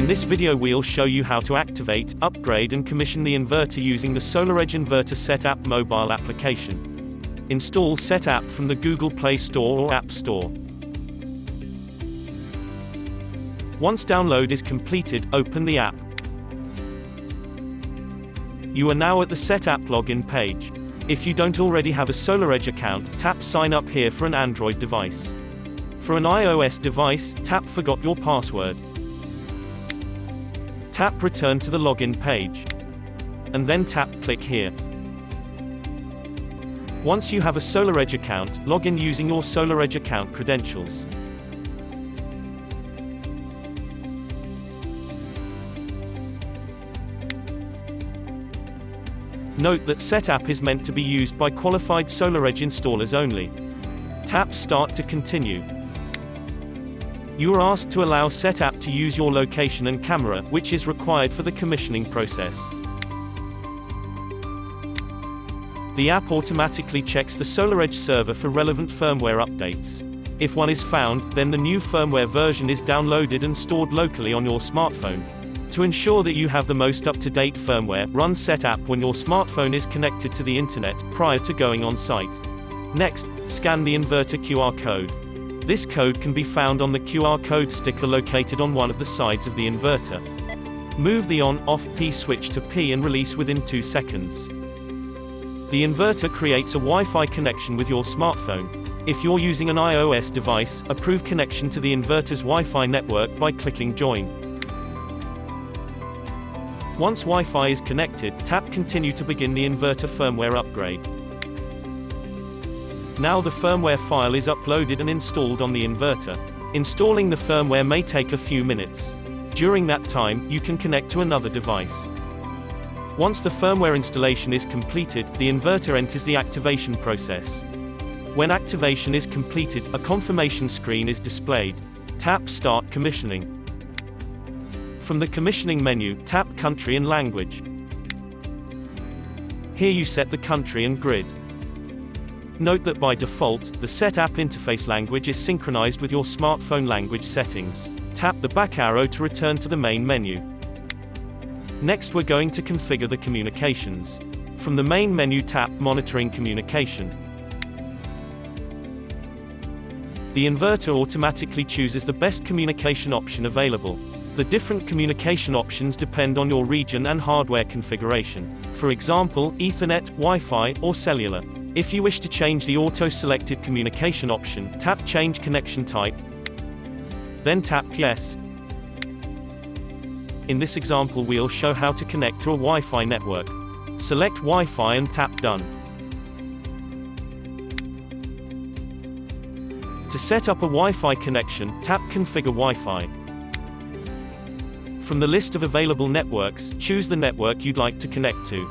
In this video we'll show you how to activate, upgrade and commission the inverter using the SolarEdge Inverter Set App mobile application. Install Set App from the Google Play Store or App Store. Once download is completed, open the app. You are now at the Set App login page. If you don't already have a SolarEdge account, tap Sign Up here for an Android device. For an iOS device, tap Forgot Your Password. Tap Return to the login page. And then tap Click here. Once you have a SolarEdge account, log in using your SolarEdge account credentials. Note that Set App is meant to be used by qualified SolarEdge installers only. Tap Start to continue. You are asked to allow Set App to use your location and camera, which is required for the commissioning process. The app automatically checks the SolarEdge server for relevant firmware updates. If one is found, then the new firmware version is downloaded and stored locally on your smartphone. To ensure that you have the most up-to-date firmware, run Set App when your smartphone is connected to the internet, prior to going on site. Next, scan the inverter QR code. This code can be found on the QR code sticker located on one of the sides of the inverter. Move the on/off P switch to P and release within 2 seconds. The inverter creates a Wi-Fi connection with your smartphone. If you're using an iOS device, approve connection to the inverter's Wi-Fi network by clicking Join. Once Wi-Fi is connected, tap Continue to begin the inverter firmware upgrade. Now the firmware file is uploaded and installed on the inverter. Installing the firmware may take a few minutes. During that time, you can connect to another device. Once the firmware installation is completed, the inverter enters the activation process. When activation is completed, a confirmation screen is displayed. Tap Start Commissioning. From the commissioning menu, tap Country and Language. Here you set the country and grid. Note that by default, the Set App interface language is synchronized with your smartphone language settings. Tap the back arrow to return to the main menu. Next we're going to configure the communications. From the main menu tap Monitoring Communication. The inverter automatically chooses the best communication option available. The different communication options depend on your region and hardware configuration. For example, Ethernet, Wi-Fi, or cellular. If you wish to change the auto-selected communication option, tap Change Connection Type. Then tap Yes. In this example we'll show how to connect to a Wi-Fi network. Select Wi-Fi and tap Done. To set up a Wi-Fi connection, tap Configure Wi-Fi. From the list of available networks, choose the network you'd like to connect to.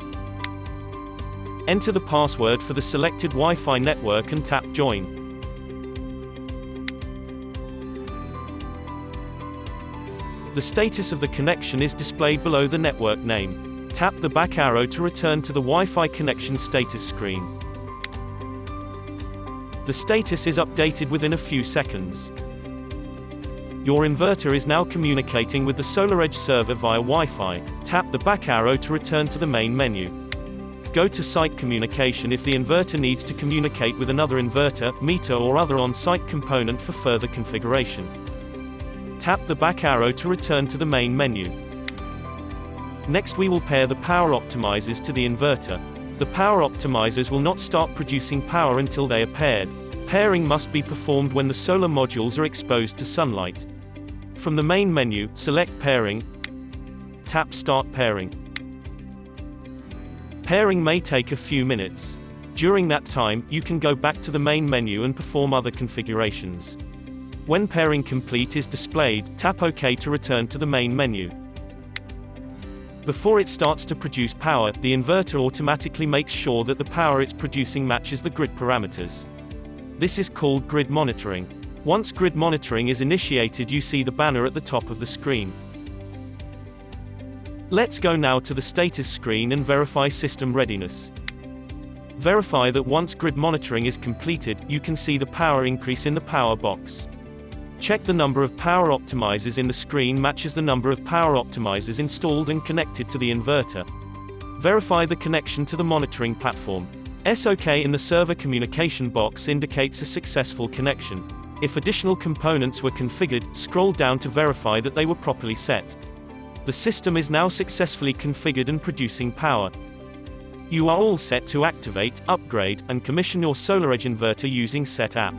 Enter the password for the selected Wi-Fi network and tap Join. The status of the connection is displayed below the network name. Tap the back arrow to return to the Wi-Fi connection status screen. The status is updated within a few seconds. Your inverter is now communicating with the SolarEdge server via Wi-Fi. Tap the back arrow to return to the main menu. Go to Site Communication if the inverter needs to communicate with another inverter, meter or other on-site component for further configuration. Tap the back arrow to return to the main menu. Next we will pair the power optimizers to the inverter. The power optimizers will not start producing power until they are paired. Pairing must be performed when the solar modules are exposed to sunlight. From the main menu, select Pairing. Tap Start Pairing. Pairing may take a few minutes. During that time, you can go back to the main menu and perform other configurations. When pairing complete is displayed, tap OK to return to the main menu. Before it starts to produce power, the inverter automatically makes sure that the power it's producing matches the grid parameters. This is called grid monitoring. Once grid monitoring is initiated, you see the banner at the top of the screen. Let's go now to the status screen and verify system readiness. Verify that once grid monitoring is completed, you can see the power increase in the power box. Check the number of power optimizers in the screen matches the number of power optimizers installed and connected to the inverter. Verify the connection to the monitoring platform. SOK in the server communication box indicates a successful connection. If additional components were configured, scroll down to verify that they were properly set. The system is now successfully configured and producing power. You are all set to activate, upgrade, and commission your SolarEdge inverter using Set app.